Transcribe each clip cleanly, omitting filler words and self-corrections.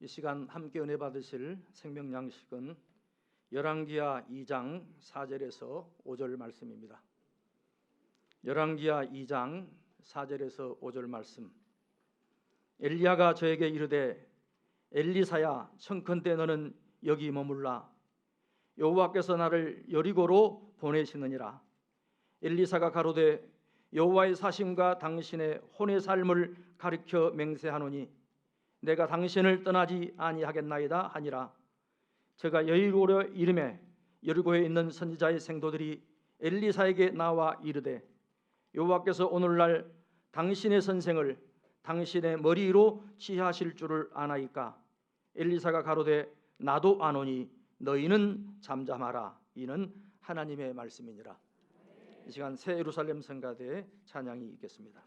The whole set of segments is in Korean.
이 시간 함께 은혜 받으실 생명 양식은 열왕기하 2장 4절에서 5절 말씀입니다. 열왕기하 2장 4절에서 5절 말씀. 엘리야가 저에게 이르되 엘리사야, 청컨대 너는 여기 머물라. 여호와께서 나를 여리고로 보내시느니라. 엘리사가 가로되 여호와의 사심과 당신의 혼의 삶을 가리켜 맹세하노니 내가 당신을 떠나지 아니하겠나이다 하니라. 제가 여리고로 이름에 여리고에 있는 선지자의 생도들이 엘리사에게 나와 이르되 여호와께서 오늘날 당신의 선생을 당신의 머리 위로 취하실 줄을 아나이까. 엘리사가 가로되 나도 아노니 너희는 잠잠하라. 이는 하나님의 말씀이니라. 이 시간 새 예루살렘 성가대의 찬양이 있겠습니다.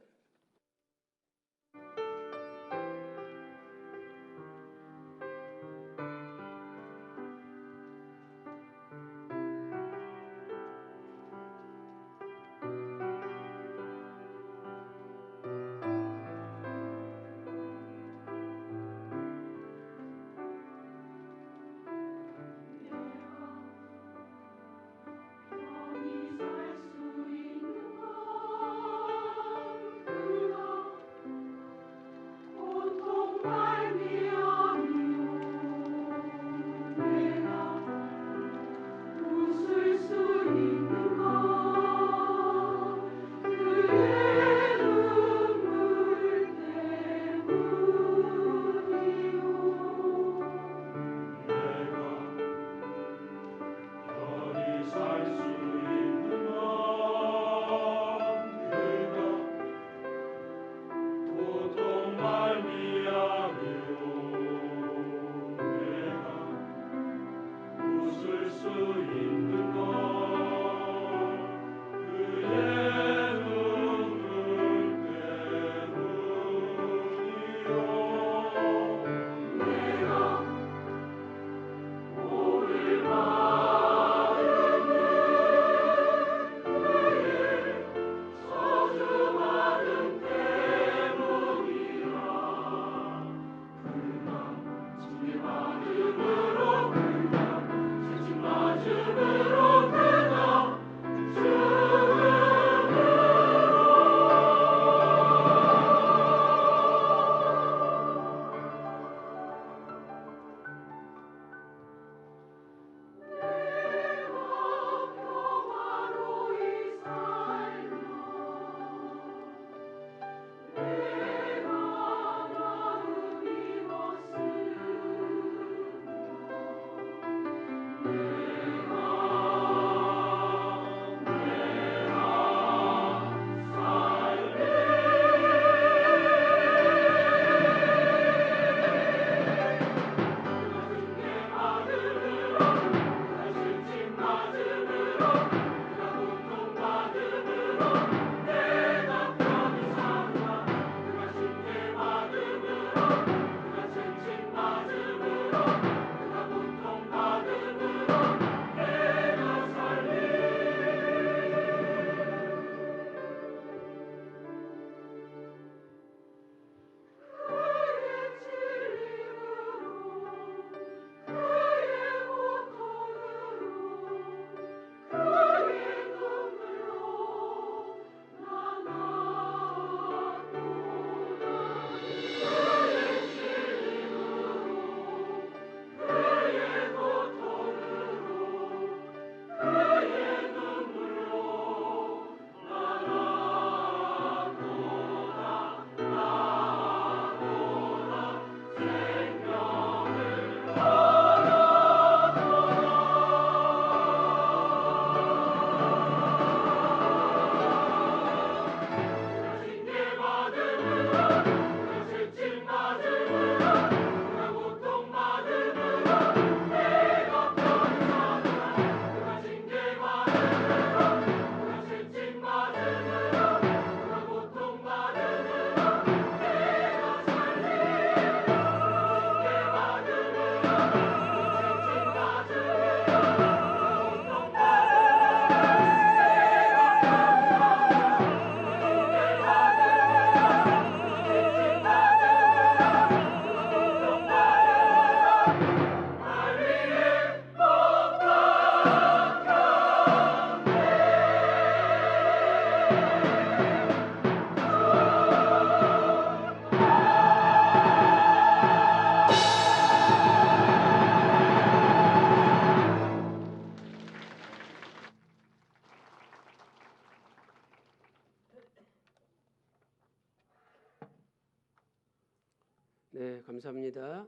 네, 감사합니다.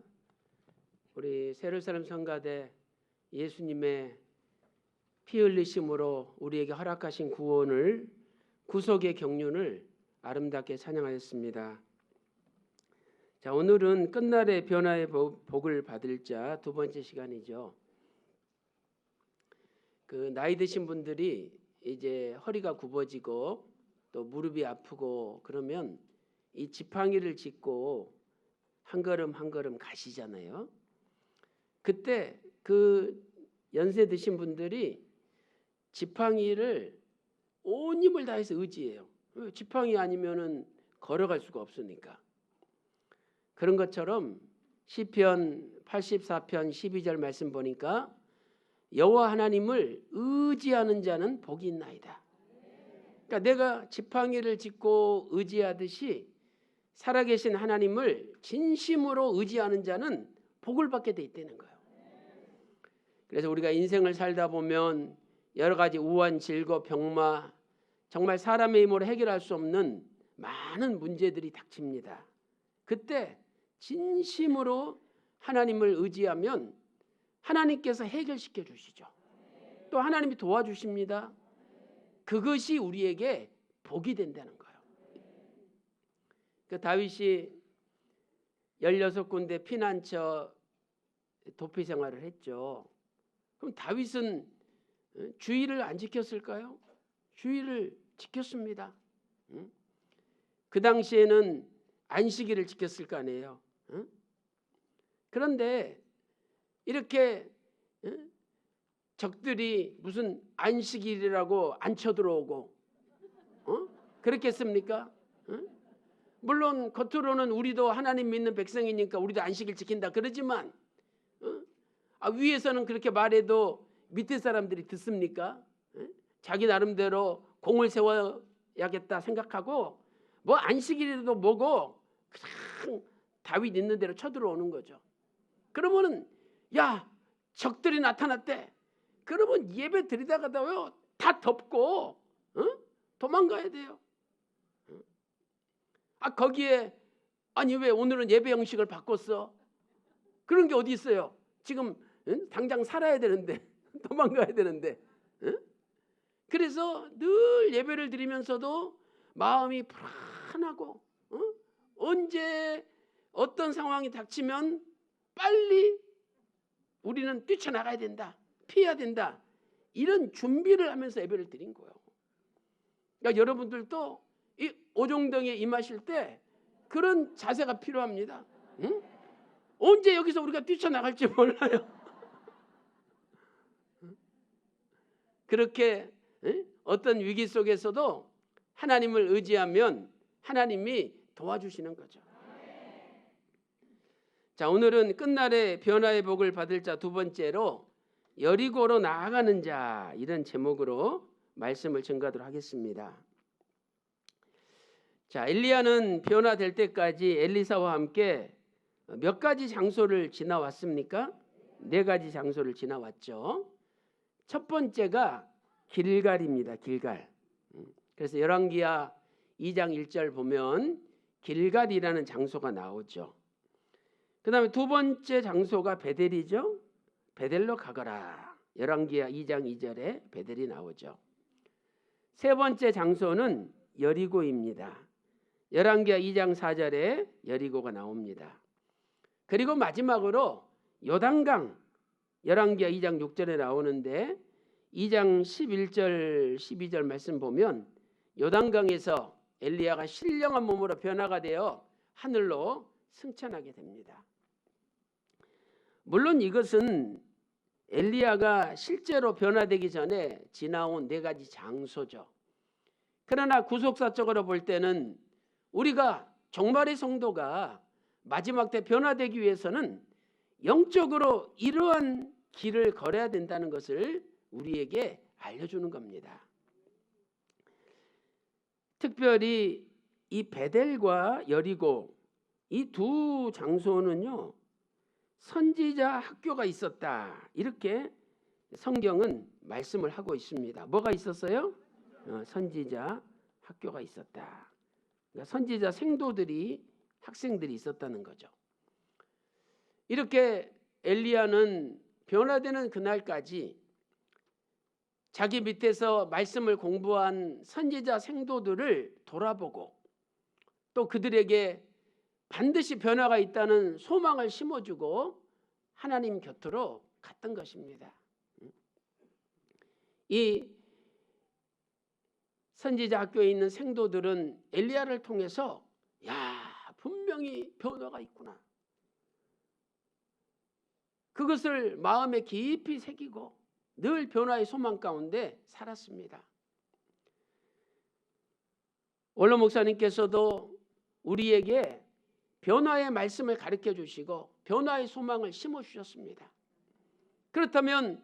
우리 세르사람 성가대 예수님의 피 흘리심으로 우리에게 허락하신 구원을, 구속의 경륜을 아름답게 찬양하였습니다. 자, 오늘은 끝날의 변화의 복을 받을 자 두 번째 시간이죠. 나이 드신 분들이 이제 허리가 굽어지고 또 무릎이 아프고 그러면 이 지팡이를 짚고 한 걸음 한 걸음 가시잖아요. 그때 연세 드신 분들이 지팡이를 온 힘을 다해서 의지해요. 지팡이 아니면은 걸어갈 수가 없으니까. 그런 것처럼 시편 84편 12절 말씀 보니까 여호와 하나님을 의지하는 자는 복이 있나이다. 그러니까 내가 지팡이를 짚고 의지하듯이 살아계신 하나님을 진심으로 의지하는 자는 복을 받게 돼 있다는 거예요. 그래서 우리가 인생을 살다 보면 여러 가지 우환, 질거, 병마, 정말 사람의 힘으로 해결할 수 없는 많은 문제들이 닥칩니다. 그때 진심으로 하나님을 의지하면 하나님께서 해결시켜 주시죠. 또 하나님이 도와주십니다. 그것이 우리에게 복이 된다는 거예요. 다윗이 16군데 피난처 도피 생활을 했죠. 그럼 다윗은 주의를 안 지켰을까요? 주의를 지켰습니다. 그 당시에는 안식일을 지켰을 거 아니에요. 그런데 이렇게 적들이 무슨 안식일이라고 안 쳐들어오고 그렇겠습니까? 물론 겉으로는 우리도 하나님 믿는 백성이니까 우리도 안식일 지킨다 그러지만 위에서는 그렇게 말해도 밑에 사람들이 듣습니까? 자기 나름대로 공을 세워야겠다 생각하고 뭐 안식일이라도 뭐고 그냥 다윗 있는 대로 쳐들어오는 거죠. 그러면은 야 적들이 나타났대. 그러면 예배 드리다가도요 다 덮고 도망가야 돼요. 거기에 아니 왜 오늘은 예배 형식을 바꿨어? 그런 게 어디 있어요? 지금 당장 살아야 되는데 도망가야 되는데. 그래서 늘 예배를 드리면서도 마음이 불안하고 언제 어떤 상황이 닥치면 빨리 우리는 뛰쳐나가야 된다. 피해야 된다. 이런 준비를 하면서 예배를 드린 거예요. 그러니까 여러분들도 이 오종등에 임하실 때 그런 자세가 필요합니다. 언제 여기서 우리가 뛰쳐나갈지 몰라요. 그렇게 어떤 위기 속에서도 하나님을 의지하면 하나님이 도와주시는 거죠. 자, 오늘은 끝날의 변화의 복을 받을 자 두 번째로 여리고로 나아가는 자, 이런 제목으로 말씀을 전가하도록 하겠습니다. 자, 엘리야는 변화될 때까지 엘리사와 함께 몇 가지 장소를 지나왔습니까? 4가지 장소를 지나왔죠. 첫 번째가 길갈입니다. 길갈. 그래서 열왕기하 2장 1절 보면 길갈이라는 장소가 나오죠. 그 다음에 두 번째 장소가 베델이죠. 베델로 가거라. 열왕기하 2장 2절에 베델이 나오죠. 세 번째 장소는 여리고입니다. 열왕기하 2장 4절에 여리고가 나옵니다. 그리고 마지막으로 요단강, 열왕기하 2장 6절에 나오는데 2장 11절 12절 말씀 보면 요단강에서 엘리야가 신령한 몸으로 변화가 되어 하늘로 승천하게 됩니다. 물론 이것은 엘리야가 실제로 변화되기 전에 지나온 4가지 장소죠. 그러나 구속사적으로 볼 때는 우리가 종말의 성도가 마지막 때 변화되기 위해서는 영적으로 이러한 길을 걸어야 된다는 것을 우리에게 알려주는 겁니다. 특별히 이 베델과 여리고 이 두 장소는요 선지자 학교가 있었다, 이렇게 성경은 말씀을 하고 있습니다. 뭐가 있었어요? 선지자 학교가 있었다. 그러니까 선지자 생도들이, 학생들이 있었다는 거죠. 이렇게 엘리야는 변화되는 그날까지 자기 밑에서 말씀을 공부한 선지자 생도들을 돌아보고 또 그들에게 반드시 변화가 있다는 소망을 심어주고 하나님 곁으로 갔던 것입니다. 이 선지자 학교에 있는 생도들은 엘리야를 통해서 분명히 변화가 있구나, 그것을 마음에 깊이 새기고 늘 변화의 소망 가운데 살았습니다. 원로 목사님께서도 우리에게 변화의 말씀을 가르쳐 주시고 변화의 소망을 심어 주셨습니다. 그렇다면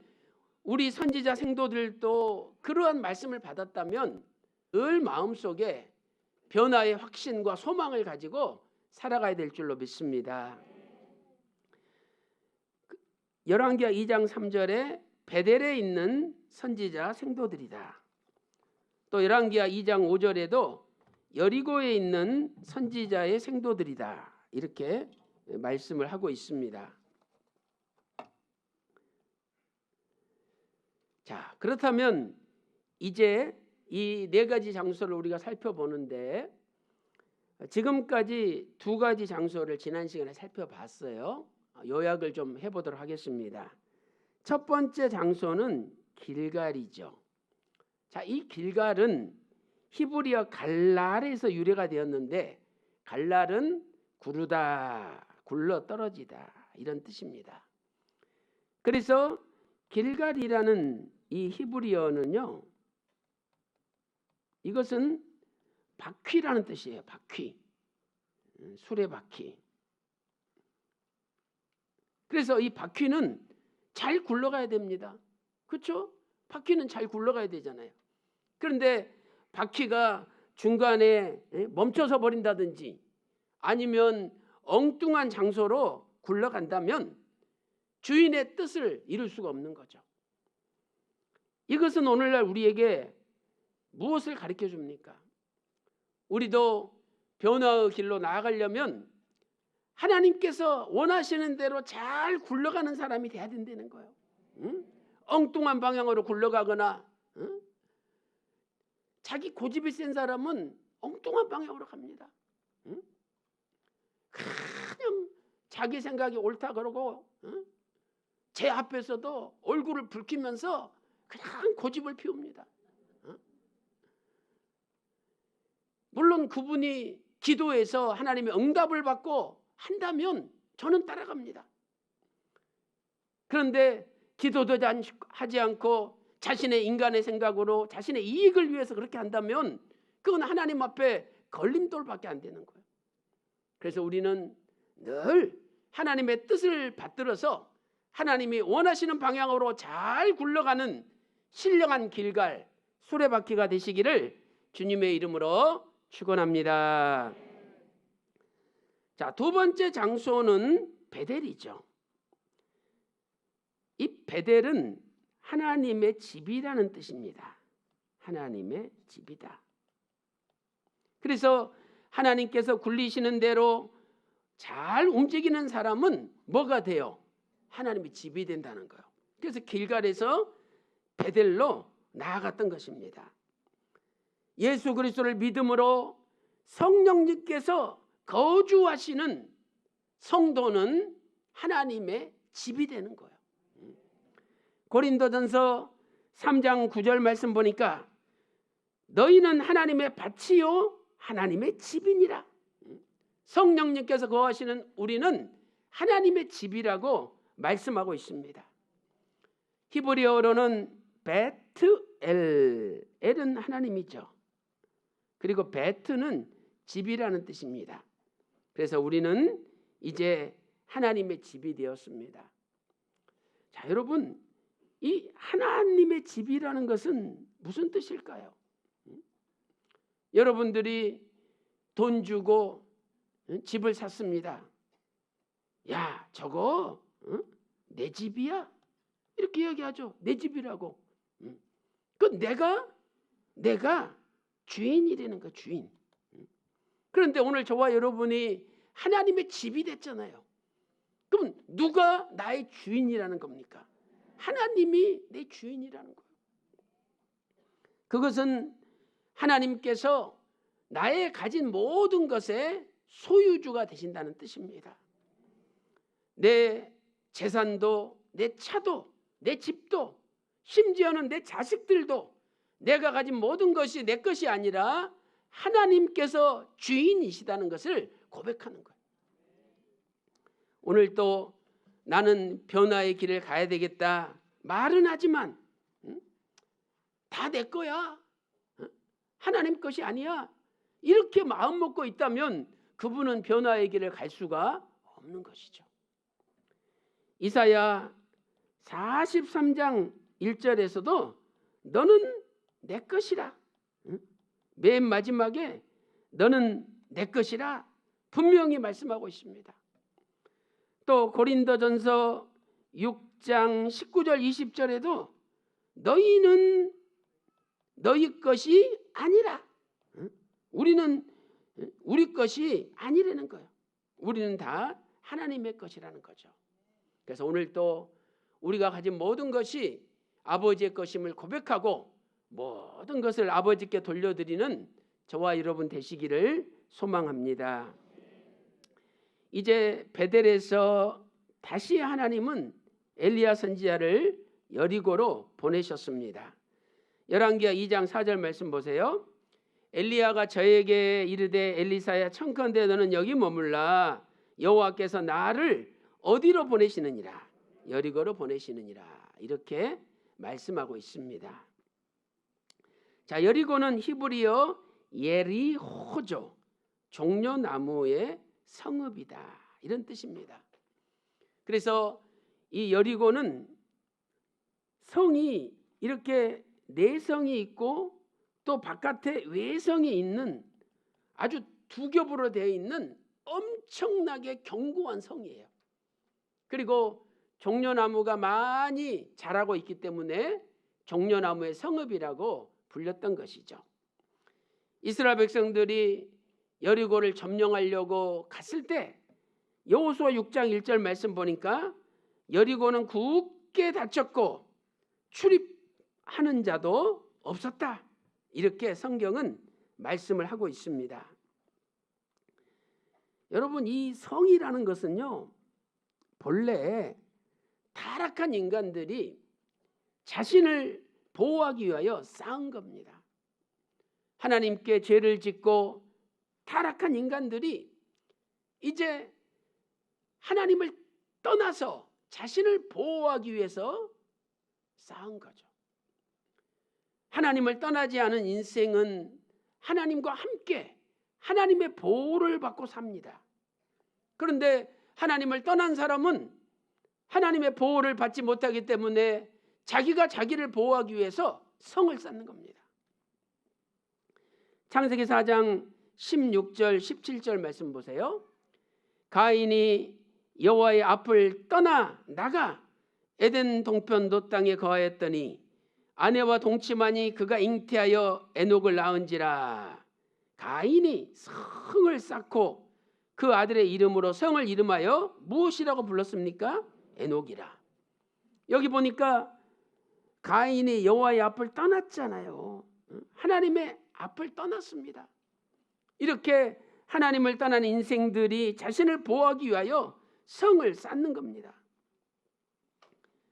우리 선지자 생도들도 그러한 말씀을 받았다면 늘 마음속에 변화의 확신과 소망을 가지고 살아가야 될 줄로 믿습니다. 열왕기하 2장 3절에 베델에 있는 선지자 생도들이다. 또 열왕기하 2장 5절에도 여리고에 있는 선지자의 생도들이다, 이렇게 말씀을 하고 있습니다. 자, 그렇다면 이제 이 네 가지 장소를 우리가 살펴보는데, 지금까지 두 가지 장소를 지난 시간에 살펴봤어요. 요약을 좀 해보도록 하겠습니다. 첫 번째 장소는 길갈이죠. 자, 이 길갈은 히브리어 갈랄에서 유래가 되었는데, 갈랄은 구르다, 굴러 떨어지다, 이런 뜻입니다. 그래서 길갈이라는 이 히브리어는요, 이것은 바퀴라는 뜻이에요. 바퀴, 수레바퀴. 그래서 이 바퀴는 잘 굴러가야 됩니다. 그렇죠? 바퀴는 잘 굴러가야 되잖아요. 그런데 바퀴가 중간에 멈춰서 버린다든지 아니면 엉뚱한 장소로 굴러간다면 주인의 뜻을 이룰 수가 없는 거죠. 이것은 오늘날 우리에게 무엇을 가르쳐 줍니까? 우리도 변화의 길로 나아가려면 하나님께서 원하시는 대로 잘 굴러가는 사람이 돼야 된다는 거예요. 엉뚱한 방향으로 굴러가거나 자기 고집이 센 사람은 엉뚱한 방향으로 갑니다. 그냥 자기 생각이 옳다 그러고 제 앞에서도 얼굴을 붉히면서 그냥 고집을 피웁니다. 물론 그분이 기도해서 하나님의 응답을 받고 한다면 저는 따라갑니다. 그런데 기도도 하지 않고 자신의 인간의 생각으로 자신의 이익을 위해서 그렇게 한다면 그건 하나님 앞에 걸림돌밖에 안 되는 거예요. 그래서 우리는 늘 하나님의 뜻을 받들어서 하나님이 원하시는 방향으로 잘 굴러가는 신령한 길갈, 수레바퀴가 되시기를 주님의 이름으로 축원합니다. 자, 두 번째 장소는 베델이죠. 이 베델은 하나님의 집이라는 뜻입니다. 하나님의 집이다. 그래서 하나님께서 굴리시는 대로 잘 움직이는 사람은 뭐가 돼요? 하나님의 집이 된다는 거예요. 그래서 길갈에서 베델로 나아갔던 것입니다. 예수 그리스도를 믿음으로 성령님께서 거주하시는 성도는 하나님의 집이 되는 거예요. 고린도전서 3장 9절 말씀 보니까 너희는 하나님의 밭이요 하나님의 집이니라. 성령님께서 거하시는 우리는 하나님의 집이라고 말씀하고 있습니다. 히브리어로는 베트엘, 엘은 하나님이죠. 그리고 베트는 집이라는 뜻입니다. 그래서 우리는 이제 하나님의 집이 되었습니다. 자, 여러분, 이 하나님의 집이라는 것은 무슨 뜻일까요? 여러분들이 돈 주고 집을 샀습니다. 야, 저거 내 집이야? 이렇게 이야기하죠. 내 집이라고. 그 내가 주인이라는 거, 주인. 그런데 오늘 저와 여러분이 하나님의 집이 됐잖아요. 그럼 누가 나의 주인이라는 겁니까? 하나님이 내 주인이라는 거예요. 그것은 하나님께서 나의 가진 모든 것의 소유주가 되신다는 뜻입니다. 내 재산도, 내 차도, 내 집도, 심지어는 내 자식들도 내가 가진 모든 것이 내 것이 아니라 하나님께서 주인이시다는 것을 고백하는 거예요. 오늘 또 나는 변화의 길을 가야 되겠다 말은 하지만 다 내 거야, 하나님 것이 아니야, 이렇게 마음 먹고 있다면 그분은 변화의 길을 갈 수가 없는 것이죠. 이사야 43장 1절에서도 너는 내 것이라, 맨 마지막에 너는 내 것이라 분명히 말씀하고 있습니다. 또 고린도전서 6장 19절 20절에도 너희는 너희 것이 아니라, 우리는 우리 것이 아니라는 거예요. 우리는 다 하나님의 것이라는 거죠. 그래서 오늘 또 우리가 가진 모든 것이 아버지의 것임을 고백하고 모든 것을 아버지께 돌려드리는 저와 여러분 되시기를 소망합니다. 이제 베델에서 다시 하나님은 엘리야 선지자를 여리고로 보내셨습니다. 열왕기하 2장 4절 말씀 보세요. 엘리야가 저에게 이르되 엘리사야 청컨대 너는 여기 머물라. 여호와께서 나를 어디로 보내시느니라? 여리고로 보내시느니라. 이렇게 말씀하고 있습니다. 자, 여리고는 히브리어 예리호죠. 종려나무의 성읍이다, 이런 뜻입니다. 그래서 이 여리고는 성이 이렇게 내성이 있고 또 바깥에 외성이 있는 아주 두 겹으로 되어 있는 엄청나게 견고한 성이에요. 그리고 종려나무가 많이 자라고 있기 때문에 종려나무의 성읍이라고 불렸던 것이죠. 이스라엘 백성들이 여리고를 점령하려고 갔을 때 여호수아 6장 1절 말씀 보니까 여리고는 굳게 닫혔고 출입하는 자도 없었다, 이렇게 성경은 말씀을 하고 있습니다. 여러분, 이 성이라는 것은요, 본래 타락한 인간들이 자신을 보호하기 위하여 쌓은 겁니다. 하나님께 죄를 짓고 타락한 인간들이 이제 하나님을 떠나서 자신을 보호하기 위해서 쌓은 거죠. 하나님을 떠나지 않은 인생은 하나님과 함께 하나님의 보호를 받고 삽니다. 그런데 하나님을 떠난 사람은 하나님의 보호를 받지 못하기 때문에 자기가 자기를 보호하기 위해서 성을 쌓는 겁니다. 창세기 4장 16절 17절 말씀 보세요. 가인이 여호와의 앞을 떠나 나가 에덴 동편 돛 땅에 거하였더니 아내와 동침하니 그가 잉태하여 에녹을 낳은지라. 가인이 성을 쌓고 그 아들의 이름으로 성을 이름하여 무엇이라고 불렀습니까? 에녹이라. 여기 보니까 가인이 여호와의 앞을 떠났잖아요. 하나님의 앞을 떠났습니다. 이렇게 하나님을 떠난 인생들이 자신을 보호하기 위하여 성을 쌓는 겁니다.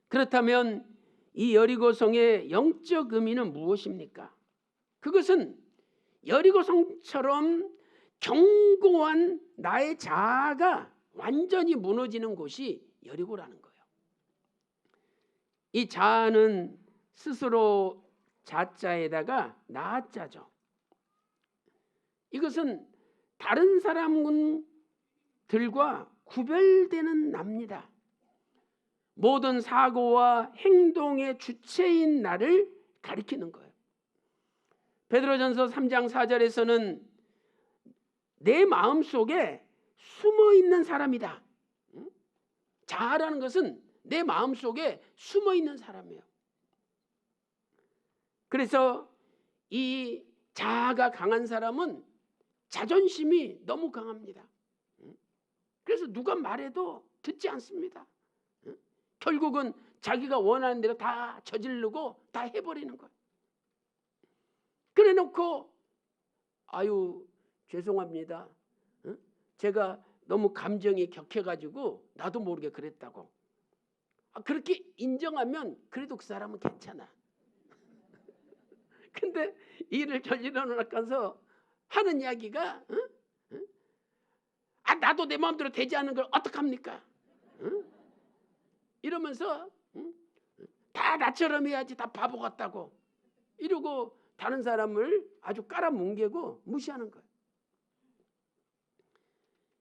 그렇다면 이 여리고성의 영적 의미는 무엇입니까? 그것은 여리고성처럼 견고한 나의 자아가 완전히 무너지는 곳이 여리고라는 거예요. 이 자아는 스스로 자자에다가 나자죠. 이것은 다른 사람들과 구별되는 납니다. 모든 사고와 행동의 주체인 나를 가리키는 거예요. 베드로전서 3장 4절에서는 내 마음속에 숨어있는 사람이다. 자아라는 것은 내 마음속에 숨어있는 사람이에요. 그래서 이 자아가 강한 사람은 자존심이 너무 강합니다. 그래서 누가 말해도 듣지 않습니다. 결국은 자기가 원하는 대로 다 저지르고 다 해버리는 거예요. 그래놓고 아유 죄송합니다. 제가 너무 감정이 격해가지고 나도 모르게 그랬다고. 그렇게 인정하면 그래도 그 사람은 괜찮아. 근데 일을 저지르러 나가서 하는 이야기가 나도 내 마음대로 되지 않는 걸 어떡합니까? 이러면서 다 나처럼 해야지, 다 바보 같다고 이러고 다른 사람을 아주 깔아뭉개고 무시하는 거예요.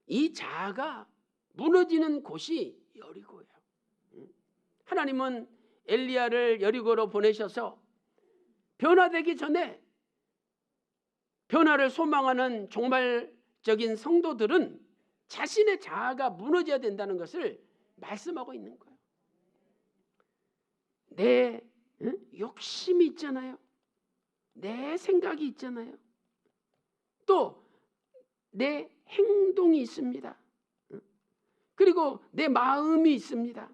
이 자아가 무너지는 곳이 여리고예요. 하나님은 엘리야를 여리고로 보내셔서 변화되기 전에 변화를 소망하는 종말적인 성도들은 자신의 자아가 무너져야 된다는 것을 말씀하고 있는 거예요. 내 욕심이 있잖아요. 내 생각이 있잖아요. 또 내 행동이 있습니다. 그리고 내 마음이 있습니다.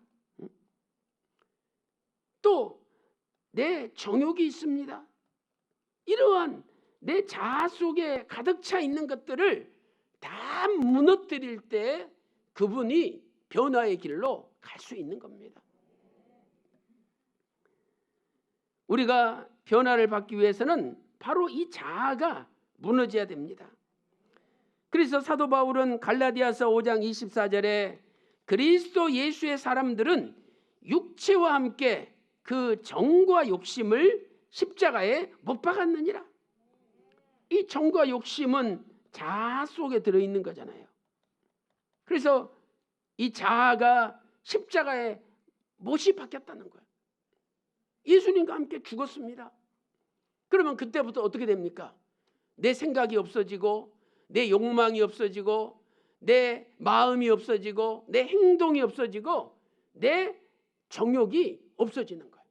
또 내 정욕이 있습니다. 이러한 내 자아 속에 가득 차 있는 것들을 다 무너뜨릴 때 그분이 변화의 길로 갈 수 있는 겁니다. 우리가 변화를 받기 위해서는 바로 이 자아가 무너져야 됩니다. 그래서 사도 바울은 갈라디아서 5장 24절에 그리스도 예수의 사람들은 육체와 함께 그 정과 욕심을 십자가에 못 박았느니라. 이 정과 욕심은 자아 속에 들어있는 거잖아요. 그래서 이 자아가 십자가에 못이 박혔다는 거예요. 예수님과 함께 죽었습니다. 그러면 그때부터 어떻게 됩니까? 내 생각이 없어지고 내 욕망이 없어지고 내 마음이 없어지고 내 행동이 없어지고 내 정욕이 없어지는 거예요.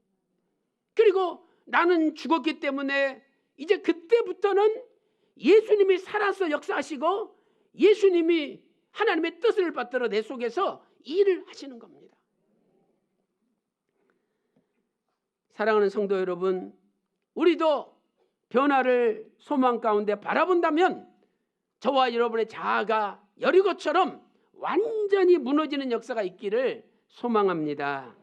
그리고 나는 죽었기 때문에 이제 그때부터는 예수님이 살아서 역사하시고 예수님이 하나님의 뜻을 받들어 내 속에서 일을 하시는 겁니다. 사랑하는 성도 여러분, 우리도 변화를 소망 가운데 바라본다면 저와 여러분의 자아가 여리고처럼 완전히 무너지는 역사가 있기를 소망합니다.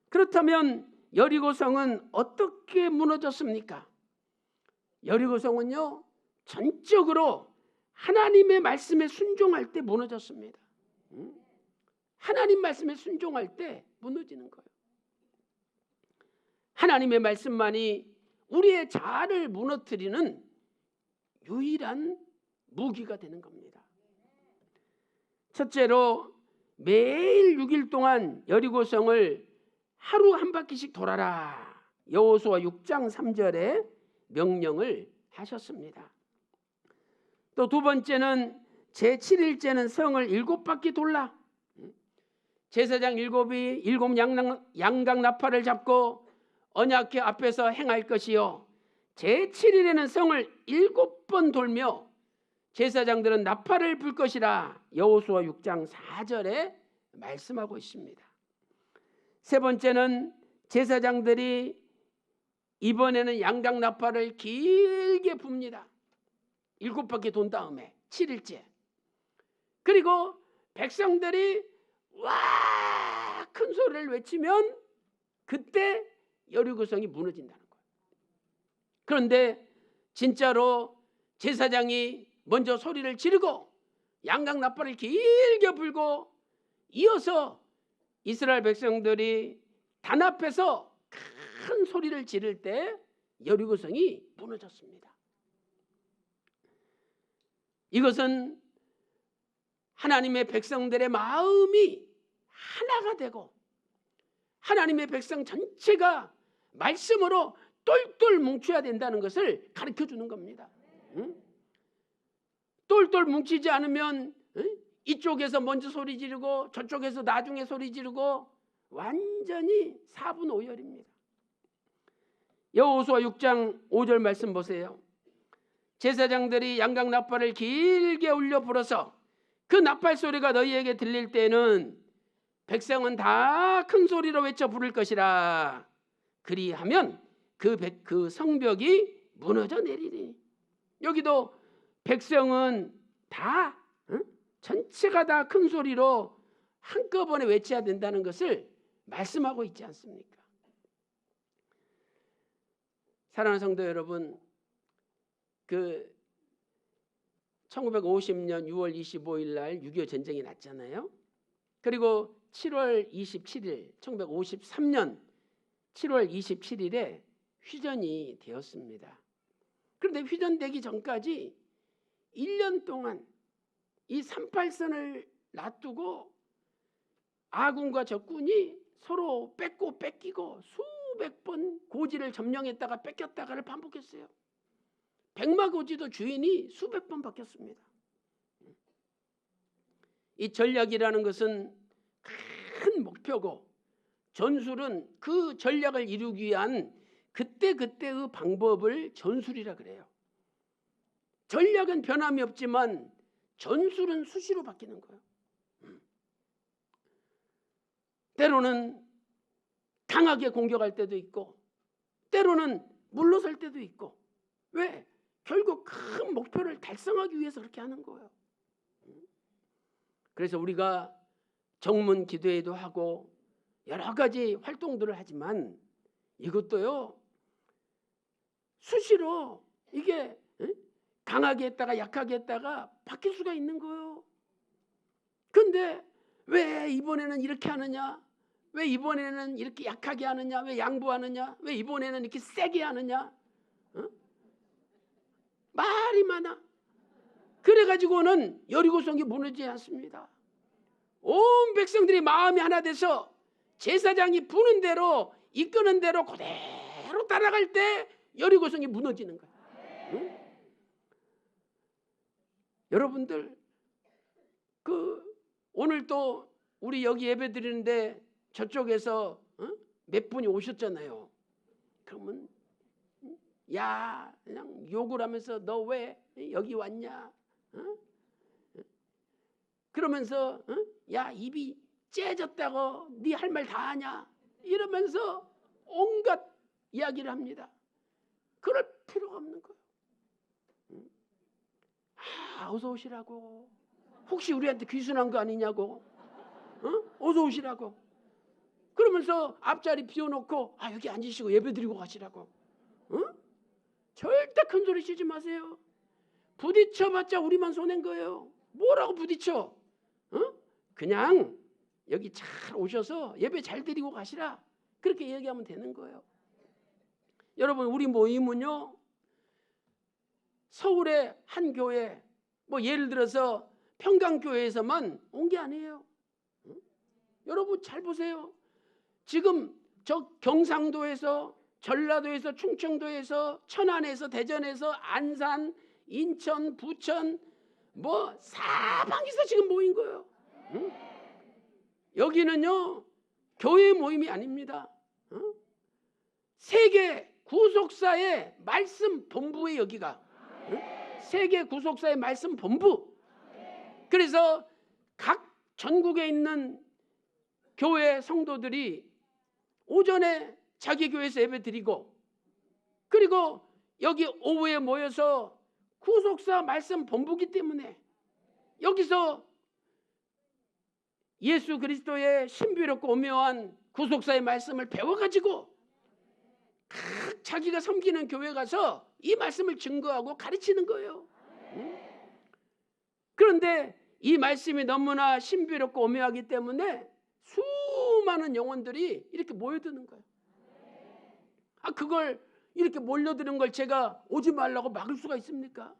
그렇다면 여리고성은 어떻게 무너졌습니까? 여리고성은요, 전적으로 하나님의 말씀에 순종할 때 무너졌습니다. 하나님 말씀에 순종할 때 무너지는 거예요. 하나님의 말씀만이 우리의 자아를 무너뜨리는 유일한 무기가 되는 겁니다. 첫째로 매일 6일 동안 여리고성을 하루 한 바퀴씩 돌아라. 여호수아 6장 3절에 명령을 하셨습니다. 또 두 번째는 제7일째는 성을 7바퀴 돌라. 제사장 7이 7 양각 나팔을 잡고 언약궤 앞에서 행할 것이요 제7일에는 성을 7번 돌며 제사장들은 나팔을 불 것이라. 여호수아 6장 4절에 말씀하고 있습니다. 세 번째는 제사장들이 이번에는 양각 나팔을 길게 붑니다. 7바퀴 돈 다음에 7일째. 그리고 백성들이 와 큰 소리를 외치면 그때 여리고성이 무너진다는 거예요. 그런데 진짜로 제사장이 먼저 소리를 지르고 양각 나팔을 길게 불고 이어서 이스라엘 백성들이 단합해서 큰 소리를 지를 때 여리고성이 무너졌습니다. 이것은 하나님의 백성들의 마음이 하나가 되고 하나님의 백성 전체가 말씀으로 똘똘 뭉쳐야 된다는 것을 가르쳐 주는 겁니다. 똘똘 뭉치지 않으면 이쪽에서 먼저 소리 지르고 저쪽에서 나중에 소리 지르고 완전히 사분오열입니다. 여호수아 6장 5절 말씀 보세요. 제사장들이 양각 나팔을 길게 울려 불어서 그 나팔 소리가 너희에게 들릴 때는 백성은 다 큰 소리로 외쳐 부를 것이라. 그리하면 그 성벽이 무너져 내리니. 여기도 백성은 다 전체가 다 큰 소리로 한꺼번에 외쳐야 된다는 것을 말씀하고 있지 않습니까? 사랑하는 성도 여러분, 그 1950년 6월 25일 날 6.25 전쟁이 났잖아요. 그리고 7월 27일 1953년 7월 27일에 휴전이 되었습니다. 그런데 휴전되기 전까지 1년 동안 이 38선을 놔두고 아군과 적군이 서로 뺏고 뺏기고 수백 번 고지를 점령했다가 뺏겼다가를 반복했어요. 백마고지도 주인이 수백 번 바뀌었습니다. 이 전략이라는 것은 큰 목표고, 전술은 그 전략을 이루기 위한 그때그때의 방법을 전술이라 그래요. 전략은 변함이 없지만 전술은 수시로 바뀌는 거예요. 때로는 강하게 공격할 때도 있고, 때로는 물러설 때도 있고. 왜? 결국 큰 목표를 달성하기 위해서 그렇게 하는 거예요. 그래서 우리가 정문 기도회도 하고 여러 가지 활동들을 하지만 이것도요, 수시로 이게 강하게 했다가 약하게 했다가 바뀔 수가 있는 거예요. 근데 왜 이번에는 이렇게 하느냐? 왜 이번에는 이렇게 약하게 하느냐? 왜 양보하느냐? 왜 이번에는 이렇게 세게 하느냐? 말이 많아. 그래가지고는 여리고성이 무너지지 않습니다. 온 백성들이 마음이 하나 돼서 제사장이 부는 대로, 이끄는 대로 그대로 따라갈 때 여리고성이 무너지는 거예요. 응? 여러분들, 오늘 또 우리 여기 예배 드리는데 저쪽에서 몇 분이 오셨잖아요. 그러면 야, 그냥 욕을 하면서 너 왜 여기 왔냐? 그러면서 야, 입이 째졌다고 네 할 말 다 하냐? 이러면서 온갖 이야기를 합니다. 그럴 필요가 없는 거예요. 어서 오시라고. 혹시 우리한테 귀순한 거 아니냐고. 어서 오시라고. 그러면서 앞자리 비워놓고 여기 앉으시고 예배 드리고 가시라고. 절대 큰 소리 치지 마세요. 부딪혀봤자 우리만 손해인 거예요. 뭐라고 부딪혀? 그냥 여기 잘 오셔서 예배 잘 드리고 가시라. 그렇게 얘기하면 되는 거예요. 여러분, 우리 모임은요, 서울의 한 교회, 뭐 예를 들어서 평강교회에서만 온 게 아니에요. 여러분 잘 보세요. 지금 저 경상도에서, 전라도에서, 충청도에서, 천안에서, 대전에서, 안산, 인천, 부천, 뭐 사방에서 지금 모인 거예요. 여기는요, 교회 모임이 아닙니다. 세계 구속사의 말씀 본부에 여기가. 세계 구속사의 말씀 본부. 그래서 각 전국에 있는 교회 성도들이 오전에 자기 교회에서 예배 드리고, 그리고 여기 오후에 모여서 구속사 말씀 본부기 때문에 여기서 예수 그리스도의 신비롭고 오묘한 구속사의 말씀을 배워가지고 각 자기가 섬기는 교회 가서 이 말씀을 증거하고 가르치는 거예요. 그런데 이 말씀이 너무나 신비롭고 오묘하기 때문에 수많은 영혼들이 이렇게 모여드는 거예요. 그걸 이렇게 몰려드는 걸 제가 오지 말라고 막을 수가 있습니까?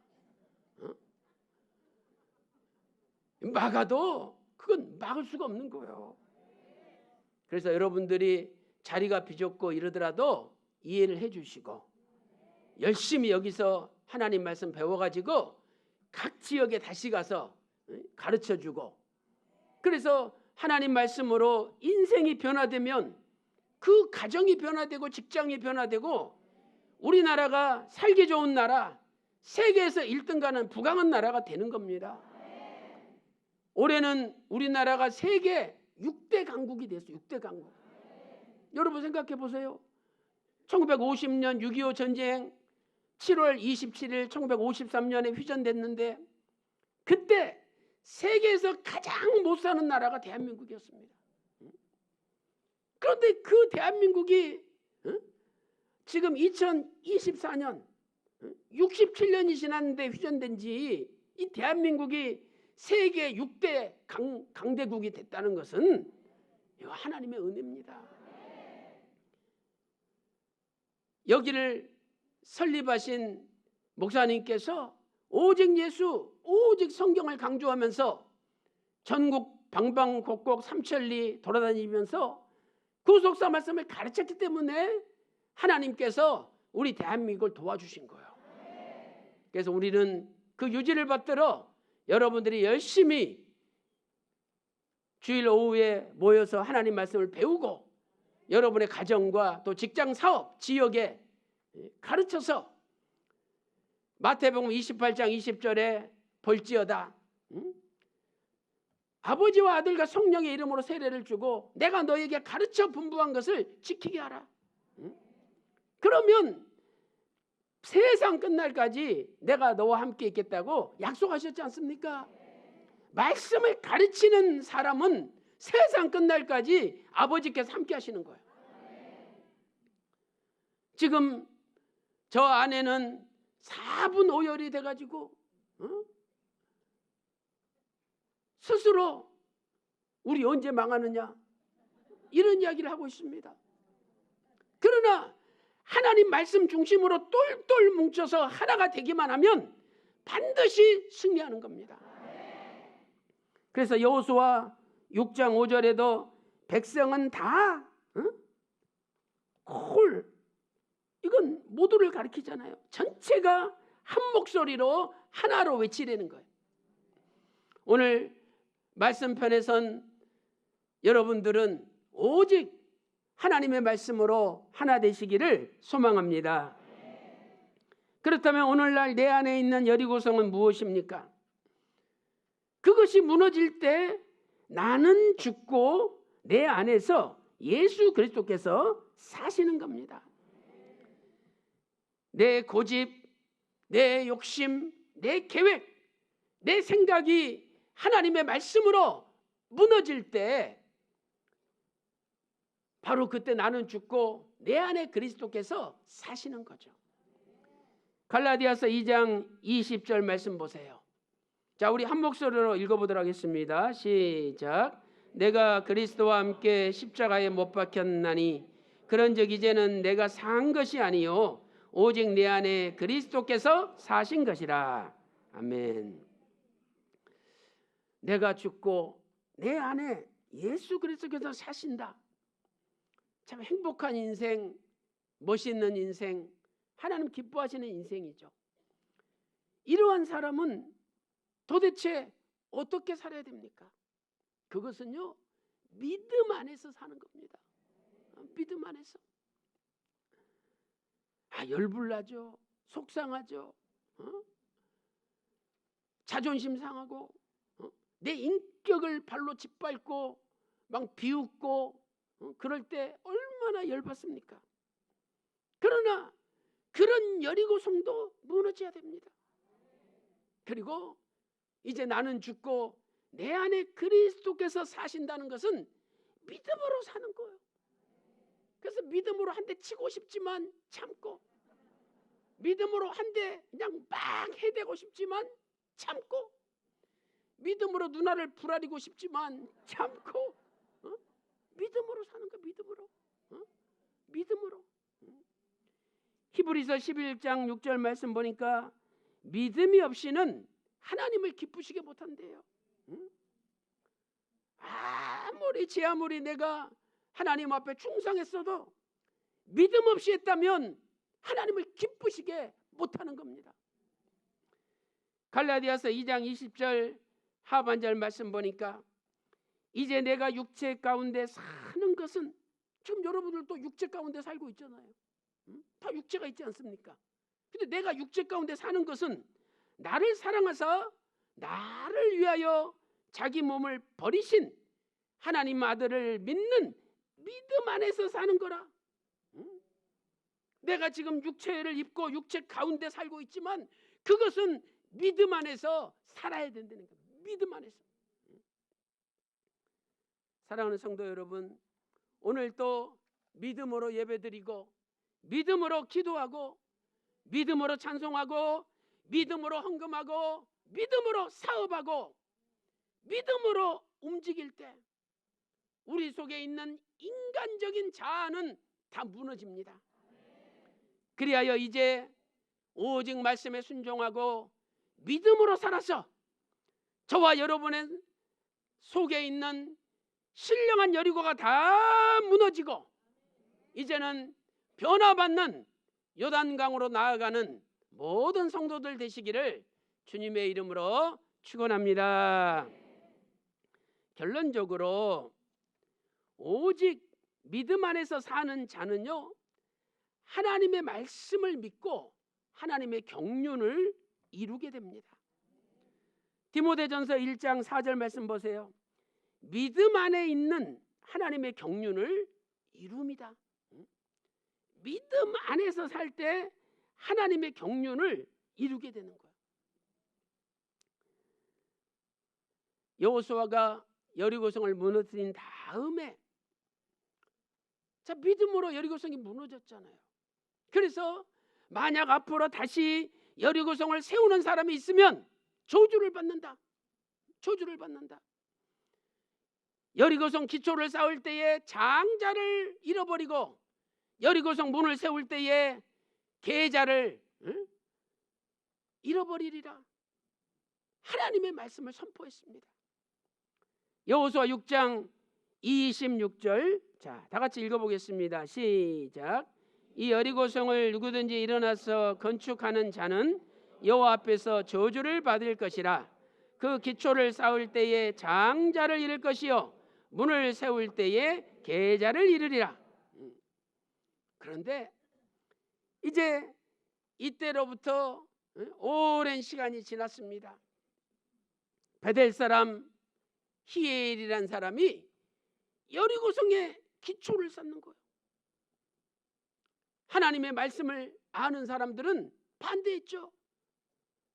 막아도 그건 막을 수가 없는 거예요. 그래서 여러분들이 자리가 비좁고 이러더라도 이해를 해주시고 열심히 여기서 하나님 말씀 배워가지고 각 지역에 다시 가서 가르쳐주고, 그래서 하나님 말씀으로 인생이 변화되면 그 가정이 변화되고 직장이 변화되고 우리나라가 살기 좋은 나라, 세계에서 1등 가는 부강한 나라가 되는 겁니다. 올해는 우리나라가 세계 6대 강국이 됐어요. 6대 강국. 여러분 생각해 보세요. 1950년 6.25 전쟁 7월 27일 1953년에 휴전됐는데 그때 세계에서 가장 못 사는 나라가 대한민국이었습니다. 그런데 그 대한민국이 지금 2024년 67년이 지났는데 휴전된 지 이 대한민국이 세계 6대 강대국이 됐다는 것은 이거 하나님의 은혜입니다. 여기를 설립하신 목사님께서 오직 예수, 오직 성경을 강조하면서 전국 방방곡곡 삼천리 돌아다니면서 구속사 말씀을 가르쳤기 때문에 하나님께서 우리 대한민국을 도와주신 거예요. 그래서 우리는 그 유지를 받들어 여러분들이 열심히 주일 오후에 모여서 하나님 말씀을 배우고 여러분의 가정과 또 직장 사업 지역에 가르쳐서 마태복음 28장 20절에 볼지어다 아버지와 아들과 성령의 이름으로 세례를 주고 내가 너에게 가르쳐 분부한 것을 지키게 하라. 그러면 세상 끝날까지 내가 너와 함께 있겠다고 약속하셨지 않습니까? 말씀을 가르치는 사람은 세상 끝날까지 아버지께서 함께 하시는 거예요. 지금 저 아내는 4분 오열이 돼가지고 스스로 우리 언제 망하느냐 이런 이야기를 하고 있습니다. 그러나 하나님 말씀 중심으로 똘똘 뭉쳐서 하나가 되기만 하면 반드시 승리하는 겁니다. 그래서 여호수아 6장 5절에도 백성은 다 이건 모두를 가리키잖아요. 전체가 한 목소리로 하나로 외치려는 거예요. 오늘 말씀편에선 여러분들은 오직 하나님의 말씀으로 하나 되시기를 소망합니다. 그렇다면 오늘날 내 안에 있는 여리고성은 무엇입니까? 그것이 무너질 때 나는 죽고 내 안에서 예수 그리스도께서 사시는 겁니다. 내 고집, 내 욕심, 내 계획, 내 생각이 하나님의 말씀으로 무너질 때 바로 그때 나는 죽고 내 안에 그리스도께서 사시는 거죠. 갈라디아서 2장 20절 말씀 보세요. 자, 우리 한 목소리로 읽어보도록 하겠습니다. 시작. 내가 그리스도와 함께 십자가에 못 박혔나니 그런즉 이제는 내가 산 것이 아니요 오직 내 안에 그리스도께서 사신 것이라. 아멘. 내가 죽고 내 안에 예수 그리스도께서 사신다. 참 행복한 인생, 멋있는 인생, 하나님 기뻐하시는 인생이죠. 이러한 사람은 도대체 어떻게 살아야 됩니까? 그것은요, 믿음 안에서 사는 겁니다. 믿음 안에서. 열불나죠. 속상하죠. 자존심 상하고 내 인격을 발로 짓밟고 막 비웃고 그럴 때 얼마나 열받습니까? 그러나 그런 여리고성도 무너져야 됩니다. 그리고 이제 나는 죽고 내 안에 그리스도께서 사신다는 것은 믿음으로 사는 거예요. 그래서 믿음으로 한 대 치고 싶지만 참고, 믿음으로 한 대 그냥 막 해대고 싶지만 참고, 믿음으로 누나를 부라리고 싶지만 참고, 믿음으로 사는 거. 믿음으로. 믿음으로. 히브리서 11장 6절 말씀 보니까 믿음이 없이는 하나님을 기쁘시게 못한대요. 아무리 내가 하나님 앞에 충성했어도 믿음 없이 했다면 하나님을 기쁘시게 못하는 겁니다. 갈라디아서 2장 20절 하반절 말씀 보니까 이제 내가 육체 가운데 사는 것은, 지금 여러분들도 육체 가운데 살고 있잖아요. 다 육체가 있지 않습니까? 근데 내가 육체 가운데 사는 것은 나를 사랑하사 나를 위하여 자기 몸을 버리신 하나님 아들을 믿는 믿음 안에서 사는 거라. 내가 지금 육체를 입고 육체 가운데 살고 있지만 그것은 믿음 안에서 살아야 된다는 거예요. 믿음 안에서. 사랑하는 성도 여러분, 오늘 또 믿음으로 예배드리고 믿음으로 기도하고 믿음으로 찬송하고 믿음으로 헌금하고 믿음으로 사업하고 믿음으로 움직일 때 우리 속에 있는 인간적인 자아는 다 무너집니다. 그리하여 이제 오직 말씀에 순종하고 믿음으로 살아서 저와 여러분의 속에 있는 신령한 여리고가 다 무너지고 이제는 변화받는 요단강으로 나아가는 모든 성도들 되시기를 주님의 이름으로 축원합니다. 결론적으로 오직 믿음 안에서 사는 자는요, 하나님의 말씀을 믿고 하나님의 경륜을 이루게 됩니다. 디모데전서 1장 4절 말씀 보세요. 믿음 안에 있는 하나님의 경륜을 이룹니다. 믿음 안에서 살 때 하나님의 경륜을 이루게 되는 거예요. 여호수아가 여리고성을 무너뜨린 다음에 자, 믿음으로 여리고성이 무너졌잖아요. 그래서 만약 앞으로 다시 여리고성을 세우는 사람이 있으면 저주를 받는다. 저주를 받는다. 여리고성 기초를 쌓을 때에 장자를 잃어버리고 여리고성 문을 세울 때에 계자를 잃어버리리라. 하나님의 말씀을 선포했습니다. 여호수아 6장 26절, 자, 다 같이 읽어보겠습니다. 시작. 이 여리고성을 누구든지 일어나서 건축하는 자는 여호와 앞에서 저주를 받을 것이라. 그 기초를 쌓을 때에 장자를 잃을 것이요 문을 세울 때에 계자를 잃으리라. 그런데 이제 이때로부터 오랜 시간이 지났습니다. 베델 사람 히엘이라는 사람이 여리고성에 기초를 쌓는 거예요. 하나님의 말씀을 아는 사람들은 반대했죠.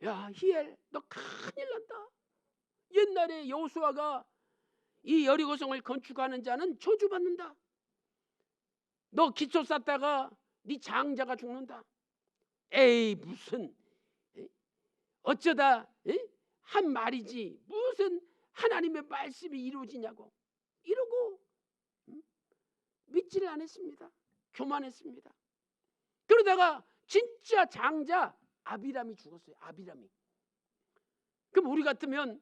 야, 히엘, 너 큰일 난다. 옛날에 여호수아가 이 여리고성을 건축하는 자는 저주받는다. 너 기초 쌓다가 네 장자가 죽는다. 에이, 무슨 어쩌다 한 말이지 무슨 하나님의 말씀이 이루어지냐고 이러고 믿지를 않았습니다. 교만했습니다. 그러다가 진짜 장자 아비람이 죽었어요. 아비람이. 그럼 우리 같으면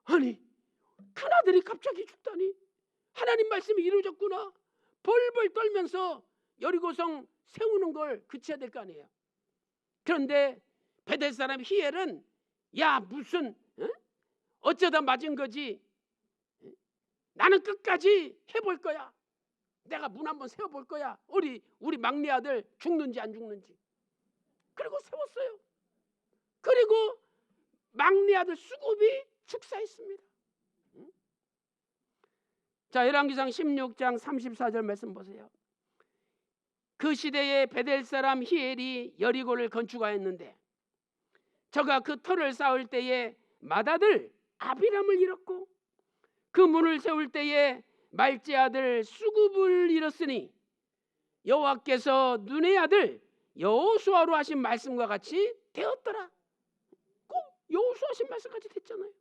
아니, 큰아들이 갑자기 죽다니 하나님 말씀이 이루어졌구나. 벌벌 떨면서 여리고성 세우는 걸 그쳐야 될 거 아니에요. 그런데 베델 사람 히엘은 야, 무슨 어쩌다 맞은 거지. 나는 끝까지 해볼 거야. 내가 문 한번 세워볼 거야. 우리 막내 아들 죽는지 안 죽는지. 그리고 세웠어요. 그리고 막내 아들 수굽이 축사했습니다. 자, 열왕기상 16장 34절 말씀 보세요. 그 시대에 베델 사람 히엘이 여리고를 건축하였는데 저가 그 터를 쌓을 때에 맏아들 아비람을 잃었고 그 문을 세울 때에 말제 아들 수굽을 잃었으니 여호와께서 눈의 아들 여호수아로 하신 말씀과 같이 되었더라. 꼭 여호수아 하신 말씀까지 됐잖아요.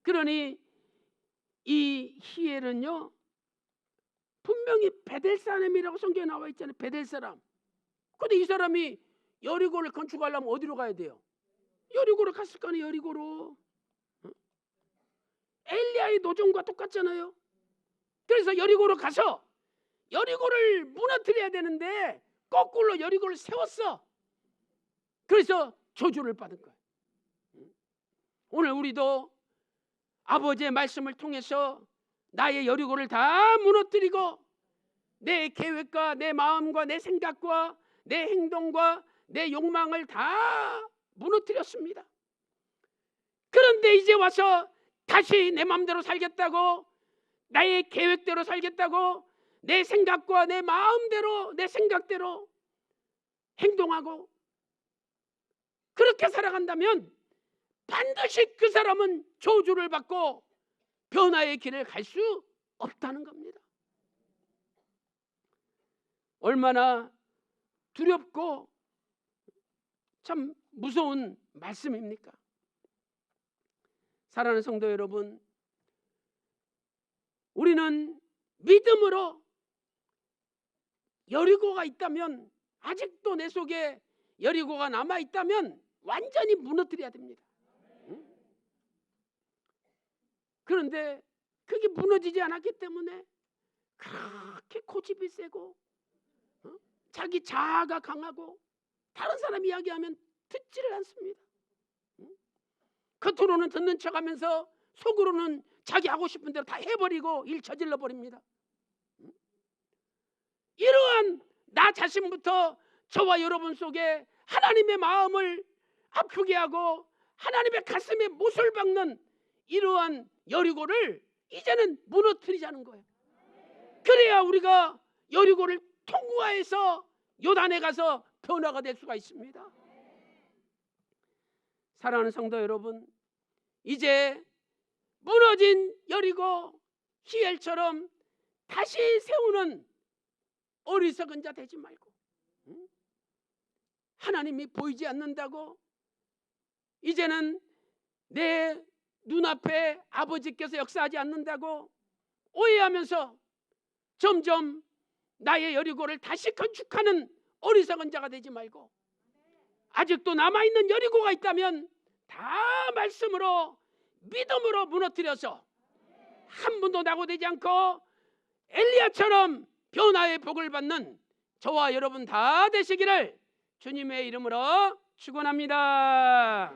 그러니 이 히엘은요 분명히 베델 사람이라고 성경에 나와 있잖아요. 베델 사람. 근데 이 사람이 여리고를 건축하려면 어디로 가야 돼요? 여리고로 갔을 거 아니에요. 여리고로. 엘리야의 노정과 똑같잖아요. 그래서 여리고로 가서 여리고를 무너뜨려야 되는데 거꾸로 여리고를 세웠어. 그래서 저주를 받은 거예요. 오늘 우리도 아버지의 말씀을 통해서 나의 여리고를 다 무너뜨리고 내 계획과 내 마음과 내 생각과 내 행동과 내 욕망을 다 무너뜨렸습니다. 그런데 이제 와서 다시 내 마음대로 살겠다고, 나의 계획대로 살겠다고, 내 생각과 내 마음대로, 내 생각대로 행동하고 그렇게 살아간다면 반드시 그 사람은 저주를 받고 변화의 길을 갈 수 없다는 겁니다. 얼마나 두렵고 참 무서운 말씀입니까? 사랑하는 성도 여러분, 우리는 믿음으로 여리고가 있다면, 아직도 내 속에 여리고가 남아 있다면 완전히 무너뜨려야 됩니다. 그런데 그게 무너지지 않았기 때문에 그렇게 고집이 세고 자기 자아가 강하고 다른 사람 이야기하면 듣지를 않습니다. 겉으로는 듣는 척하면서 속으로는 자기 하고 싶은 대로 다 해버리고 일 저질러 버립니다. 이러한 나 자신부터 저와 여러분 속에 하나님의 마음을 아프게 하고 하나님의 가슴에 못을 박는 이러한 여리고를 이제는 무너뜨리자는 거예요. 그래야 우리가 여리고를 통과해서 요단에 가서 변화가 될 수가 있습니다. 사랑하는 성도 여러분, 이제 무너진 여리고 히엘처럼 다시 세우는 어리석은 자 되지 말고, 하나님이 보이지 않는다고 이제는 내 눈앞에 아버지께서 역사하지 않는다고 오해하면서 점점 나의 여리고를 다시 건축하는 어리석은 자가 되지 말고, 아직도 남아있는 여리고가 있다면 다 말씀으로 믿음으로 무너뜨려서 한 분도 낙오되지 않고 엘리야처럼 변화의 복을 받는 저와 여러분 다 되시기를 주님의 이름으로 축원합니다.